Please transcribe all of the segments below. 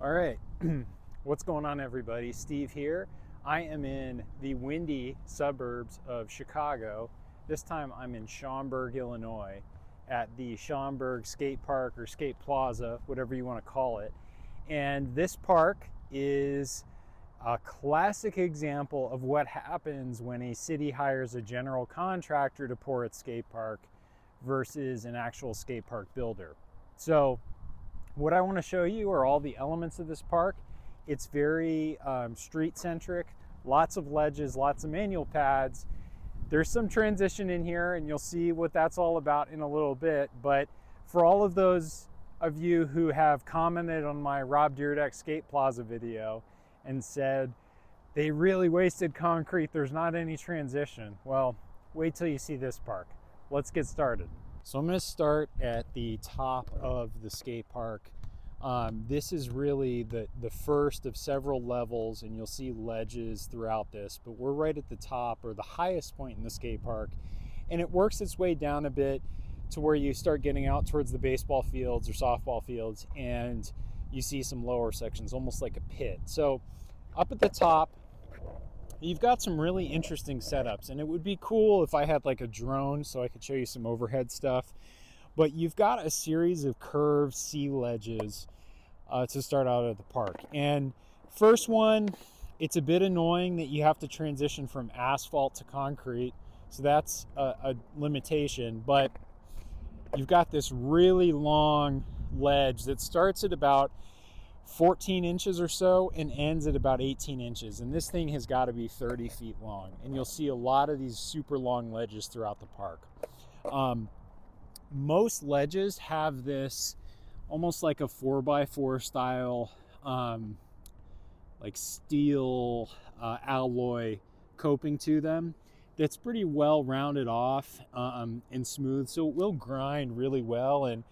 All right, what's going on, everybody? Steve here. I am in the windy suburbs of Chicago. This time I'm in Schaumburg, Illinois, at the Schaumburg Skate Park or Skate Plaza, whatever you want to call it. And this park is a classic example of what happens when a city hires a general contractor to pour its skate park versus an actual skate park builder. So what I want to show you are all the elements of this park. It's very street centric, lots of ledges, lots of manual pads. There's some transition in here and you'll see what that's all about in a little bit. But for all of those of you who have commented on my Rob Dyrdek Skate Plaza video and said they really wasted concrete, there's not any transition. Well, wait till you see this park. Let's get started. So I'm going to start at the top of the skate park. This is really the first of several levels, and you'll see ledges throughout this, but we're right at the top, or the highest point in the skate park, and it works its way down a bit to where you start getting out towards the baseball fields or softball fields, and you see some lower sections, almost like a pit. So up at the top, you've got some really interesting setups, and it would be cool if I had like a drone so I could show you some overhead stuff. But you've got a series of curved C ledges to start out at the park. And first one, it's a bit annoying that you have to transition from asphalt to concrete. So that's a limitation. But you've got this really long ledge that starts at about 14 inches or so and ends at about 18 inches. And this thing has got to be 30 feet long. And you'll see a lot of these super long ledges throughout the park. Most ledges have this almost like a 4x4 style, like steel alloy coping to them that's pretty well rounded off and smooth. So it will grind really well. And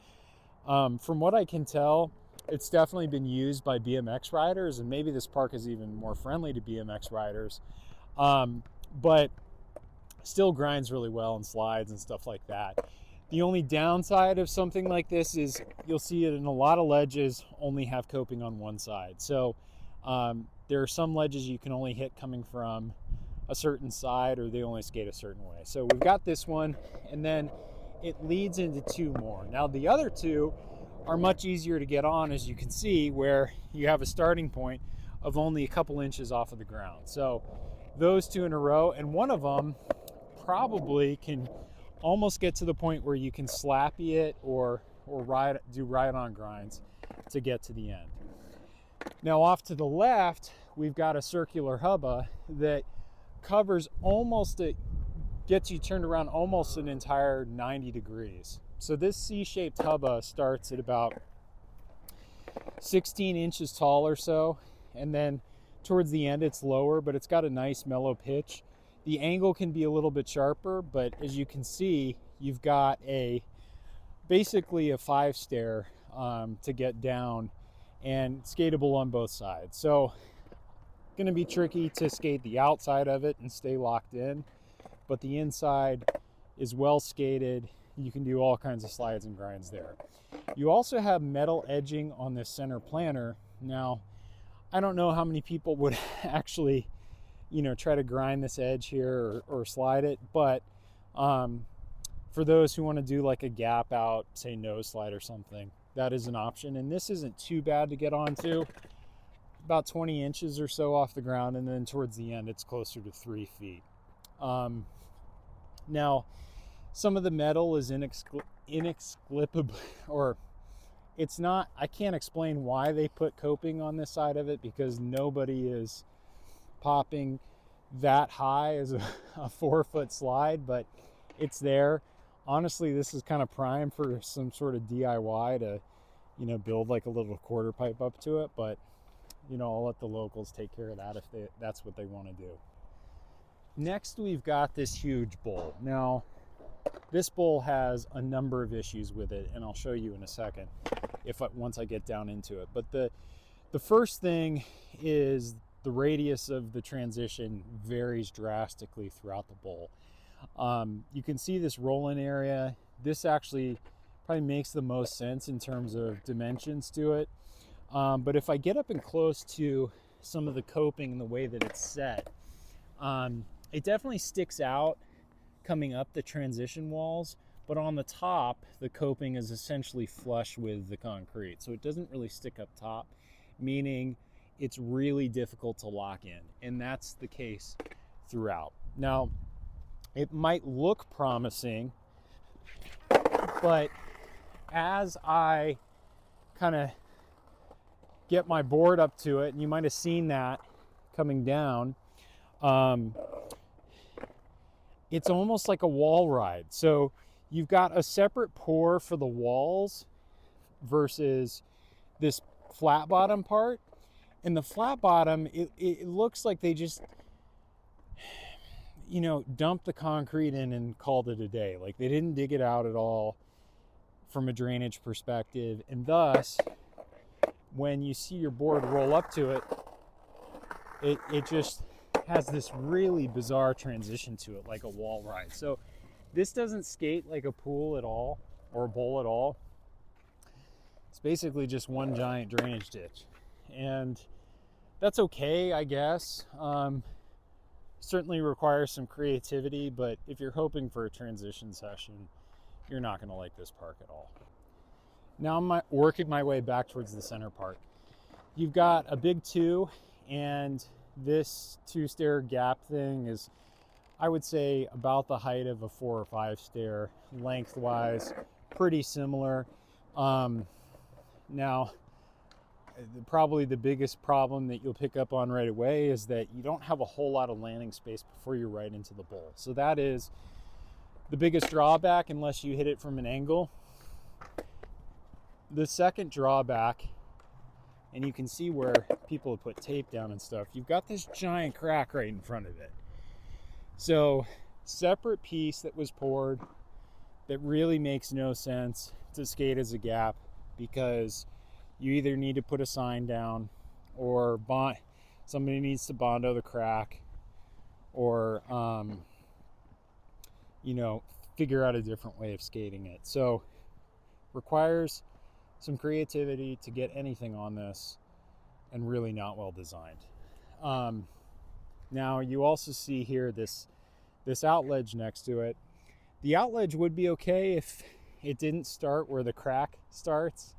from what I can tell, it's definitely been used by BMX riders, and maybe this park is even more friendly to BMX riders, but still grinds really well and slides and stuff like that. The only downside of something like this is you'll see it in a lot of ledges only have coping on one side. So there are some ledges you can only hit coming from a certain side, or they only skate a certain way. So we've got this one, and then it leads into two more. Now the other two are much easier to get on, as you can see, where you have a starting point of only a couple inches off of the ground. So those two in a row, and one of them probably can almost get to the point where you can slappy it or do ride-on grinds to get to the end. Now off to the left, we've got a circular hubba that covers gets you turned around almost an entire 90 degrees. So this C-shaped hubba starts at about 16 inches tall or so, and then towards the end it's lower, but it's got a nice mellow pitch. The angle can be a little bit sharper, but as you can see, you've got basically a 5-stair to get down, and skatable on both sides. So going to be tricky to skate the outside of it and stay locked in, but the inside is well skated. You can do all kinds of slides and grinds there. You also have metal edging on this center planter. Now, I don't know how many people would actually, try to grind this edge here or slide it, but for those who want to do like a gap out, say nose slide or something, that is an option. And this isn't too bad to get onto, about 20 inches or so off the ground, and then towards the end it's closer to 3 feet. Now, some of the metal is inexplicable, or it's not, I can't explain why they put coping on this side of it, because nobody is popping that high as a 4-foot slide, but it's there. Honestly, this is kind of prime for some sort of DIY to, build like a little quarter pipe up to it, but I'll let the locals take care of that if that's what they want to do. Next, we've got this huge bowl. Now, this bowl has a number of issues with it, and I'll show you in a second once I get down into it. But the first thing is the radius of the transition varies drastically throughout the bowl. You can see this roll-in area. This actually probably makes the most sense in terms of dimensions to it. But if I get up and close to some of the coping and the way that it's set, it definitely sticks out coming up the transition walls, but on the top, the coping is essentially flush with the concrete. So it doesn't really stick up top, meaning it's really difficult to lock in. And that's the case throughout. Now, it might look promising, but as I kind of get my board up to it, and you might have seen that coming down, it's almost like a wall ride. So you've got a separate pour for the walls versus this flat bottom part. And the flat bottom, it looks like they just, you know, dumped the concrete in and called it a day. Like they didn't dig it out at all from a drainage perspective. And thus, when you see your board roll up to it, it just has this really bizarre transition to it, like a wall ride. So this doesn't skate like a pool at all or a bowl at all. It's basically just one giant drainage ditch. And that's okay, I guess. Certainly requires some creativity, but if you're hoping for a transition session, you're not going to like this park at all. Now I'm working my way back towards the center part. You've got a big two, and this 2-stair gap thing is, I would say, about the height of a 4 or 5 stair lengthwise, pretty similar. Now, probably the biggest problem that you'll pick up on right away is that you don't have a whole lot of landing space before you're right into the bowl. So that is the biggest drawback unless you hit it from an angle. The second drawback, and you can see where people have put tape down and stuff, you've got this giant crack right in front of it. So separate piece that was poured that really makes no sense to skate as a gap, because you either need to put a sign down, or somebody needs to bondo the crack, or you know, figure out a different way of skating it. So requires some creativity to get anything on this, and really not well designed. Now you also see here this outledge next to it. The outledge would be okay if it didn't start where the crack starts.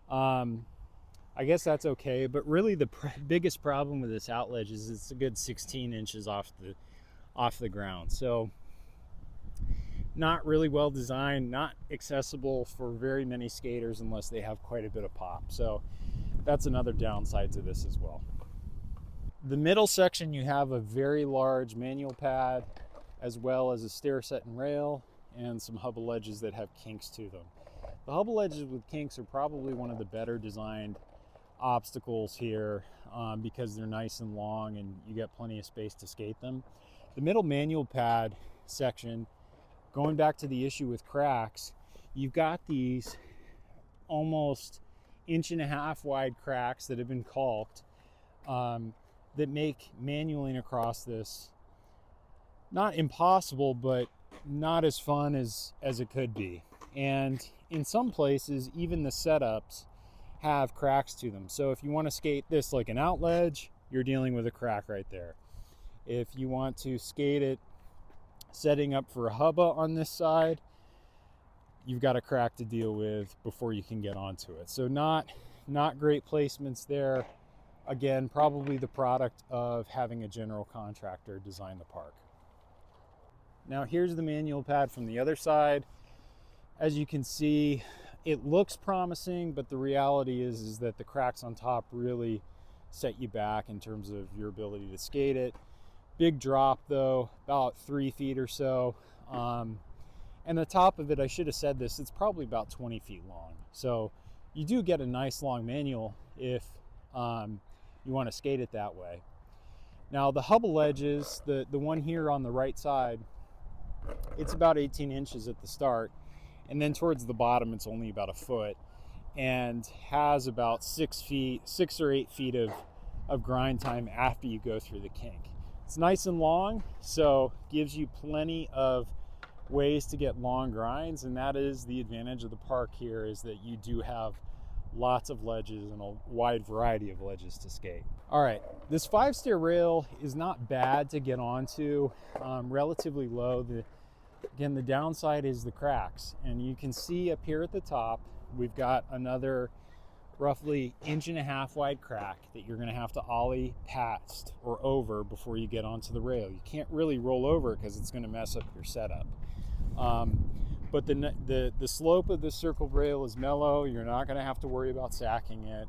I guess that's okay, but really the biggest problem with this outledge is it's a good 16 inches off the ground. So not really well designed, not accessible for very many skaters unless they have quite a bit of pop. So that's another downside to this as well. The middle section, you have a very large manual pad, as well as a stair set and rail, and some hubble ledges that have kinks to them. The hubble ledges with kinks are probably one of the better designed obstacles here, because they're nice and long and you get plenty of space to skate them. The middle manual pad section, going back to the issue with cracks, you've got these almost 1.5 inch wide cracks that have been caulked, that make manualing across this not impossible, but not as fun as it could be. And in some places, even the setups have cracks to them. So if you want to skate this like an outledge, you're dealing with a crack right there. If you want to skate it setting up for a hubba on this side, you've got a crack to deal with before you can get onto it. So not great placements there. Again, probably the product of having a general contractor design the park. Now here's the manual pad from the other side. As you can see, it looks promising, but the reality is that the cracks on top really set you back in terms of your ability to skate it. Big drop though, about 3 feet or so. And the top of it, I should have said this, it's probably about 20 feet long. So you do get a nice long manual if you want to skate it that way. Now the hubble ledges, the one here on the right side, it's about 18 inches at the start, and then towards the bottom it's only about 1 foot, and has about 6 or 8 feet of grind time after you go through the kink. It's nice and long, so gives you plenty of ways to get long grinds, and that is the advantage of the park here, is that you do have lots of ledges and a wide variety of ledges to skate. All right, this 5-stair rail is not bad to get onto, relatively low. Again, the downside is the cracks, and you can see up here at the top, we've got another roughly 1.5 inch wide crack that you're going to have to ollie past or over before you get onto the rail. You can't really roll over because it's going to mess up your setup. But the slope of the circled rail is mellow. You're not going to have to worry about sacking it.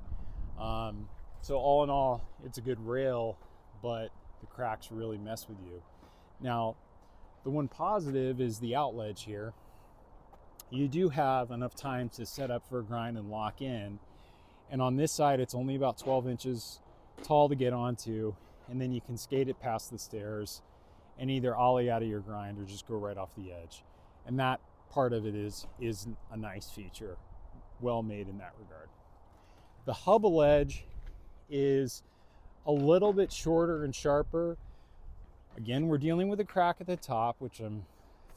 So all in all, it's a good rail, but the cracks really mess with you. Now, the one positive is the out ledge here. You do have enough time to set up for a grind and lock in. And on this side, it's only about 12 inches tall to get onto, and then you can skate it past the stairs and either ollie out of your grind or just go right off the edge. And that part of it is a nice feature, well made in that regard. The hubble ledge is a little bit shorter and sharper. Again, we're dealing with a crack at the top, which I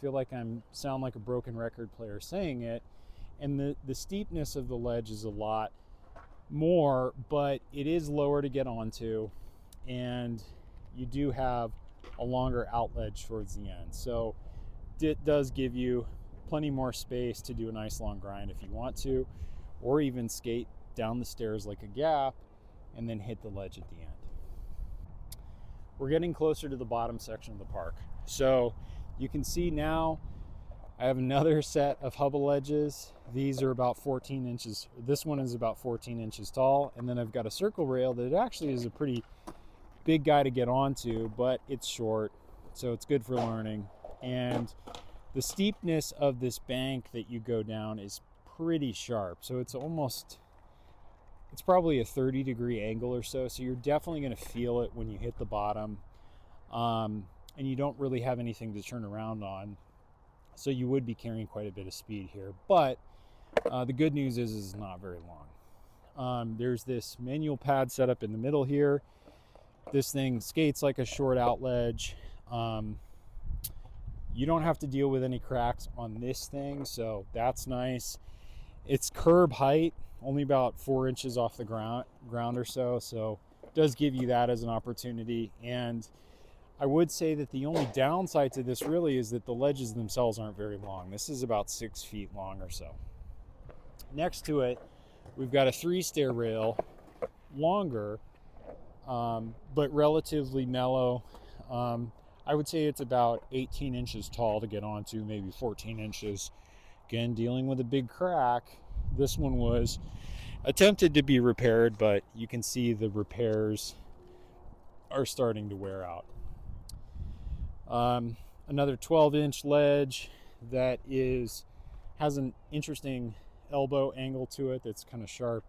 feel like sound like a broken record player saying it. And the steepness of the ledge is a lot more, but it is lower to get onto, and you do have a longer out ledge towards the end. So it does give you plenty more space to do a nice long grind if you want to, or even skate down the stairs like a gap and then hit the ledge at the end. We're getting closer to the bottom section of the park. So you can see now I have another set of hubble ledges. These are about 14 inches. This one is about 14 inches tall. And then I've got a circle rail that actually is a pretty big guy to get onto, but it's short, so it's good for learning. And the steepness of this bank that you go down is pretty sharp. So it's probably a 30-degree angle or so. So you're definitely going to feel it when you hit the bottom. And you don't really have anything to turn around on. So you would be carrying quite a bit of speed here, but the good news is it's not very long. There's this manual pad set up in the middle here. This thing skates like a short out ledge. You don't have to deal with any cracks on this thing, so that's nice. It's curb height, only about 4 inches off the ground or so it does give you that as an opportunity. And I would say that the only downside to this really is that the ledges themselves aren't very long. This is about 6 feet long or so. Next to it, we've got a 3-stair rail, longer, but relatively mellow. I would say it's about 18 inches tall to get onto, maybe 14 inches. Again, dealing with a big crack. This one was attempted to be repaired, but you can see the repairs are starting to wear out. Another 12-inch ledge that has an interesting elbow angle to it that's kind of sharp.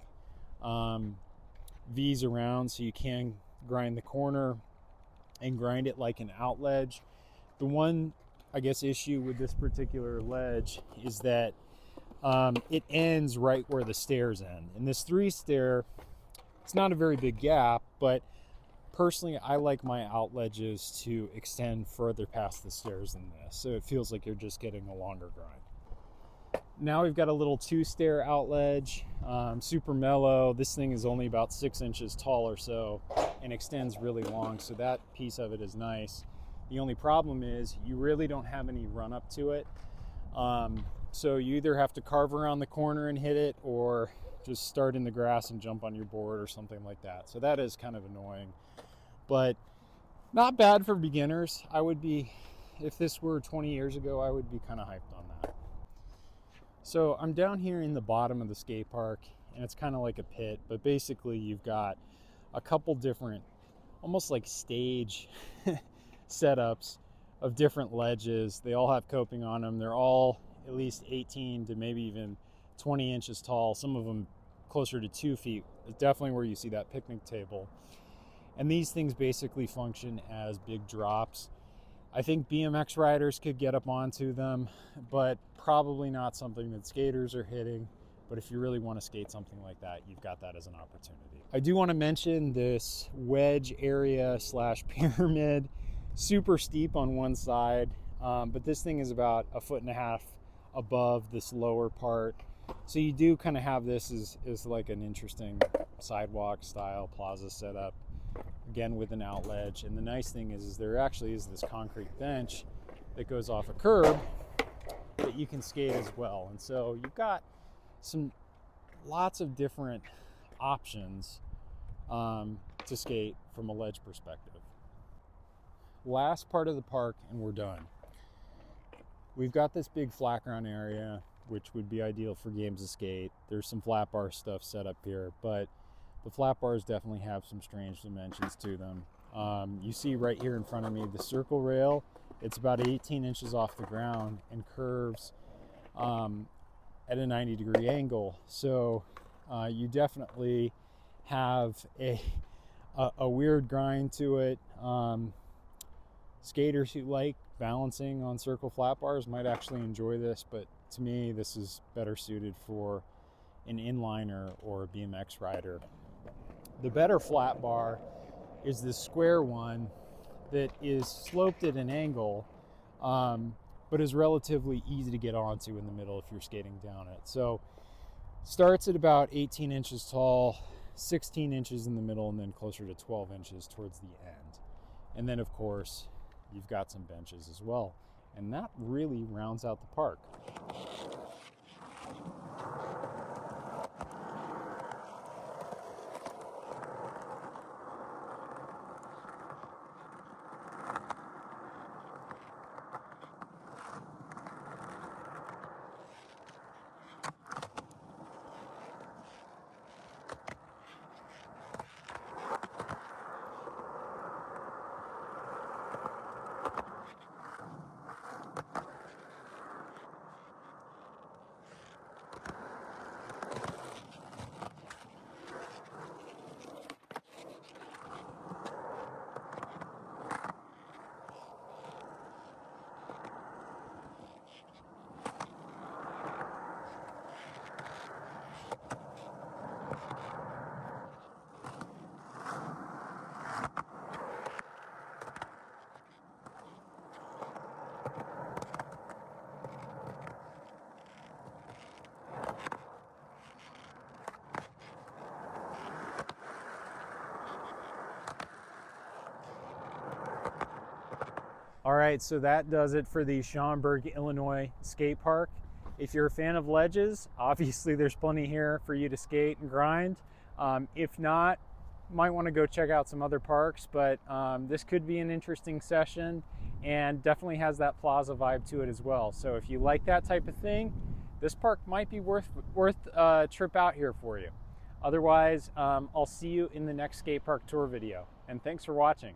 V's around, so you can grind the corner and grind it like an out ledge. The one, I guess, issue with this particular ledge is that it ends right where the stairs end. And this 3-stair, it's not a very big gap, but personally, I like my out ledges to extend further past the stairs than this, so it feels like you're just getting a longer grind. Now we've got a little 2-stair out ledge, super mellow. This thing is only about 6 inches tall or so and extends really long, so that piece of it is nice. The only problem is you really don't have any run up to it, so you either have to carve around the corner and hit it, or just start in the grass and jump on your board or something like that. So that is kind of annoying, but not bad for beginners. If this were 20 years ago, I would be kind of hyped on that. So I'm down here in the bottom of the skate park, and it's kind of like a pit, but basically you've got a couple different, almost like stage setups of different ledges. They all have coping on them. They're all at least 18 to maybe even 20 inches tall, some of them closer to 2 feet. It's definitely where you see that picnic table. And these things basically function as big drops. I think BMX riders could get up onto them, but probably not something that skaters are hitting. But if you really want to skate something like that, you've got that as an opportunity. I do want to mention this wedge area / pyramid, super steep on one side, but this thing is about 1.5 feet above this lower part. So you do kind of have this as like an interesting sidewalk style plaza setup, again with an out ledge. And the nice thing is there actually is this concrete bench that goes off a curb that you can skate as well. And so you've got lots of different options to skate from a ledge perspective. Last part of the park and we're done. We've got this big flat ground area, which would be ideal for games of skate. There's some flat bar stuff set up here, but the flat bars definitely have some strange dimensions to them. You see right here in front of me the circle rail. It's about 18 inches off the ground and curves at a 90-degree angle. So you definitely have a weird grind to it. Skaters who like balancing on circle flat bars might actually enjoy this, but to me this is better suited for an inliner or a BMX rider. The better flat bar is this square one that is sloped at an angle, but is relatively easy to get onto in the middle if you're skating down it. So starts at about 18 inches tall, 16 inches in the middle, and then closer to 12 inches towards the end. And then of course you've got some benches as well. And that really rounds out the park. All right, so that does it for the Schaumburg, Illinois skate park. If you're a fan of ledges, obviously there's plenty here for you to skate and grind. If not, might want to go check out some other parks, but this could be an interesting session and definitely has that plaza vibe to it as well. So if you like that type of thing, this park might be worth a trip out here for you. Otherwise, I'll see you in the next skate park tour video, and thanks for watching.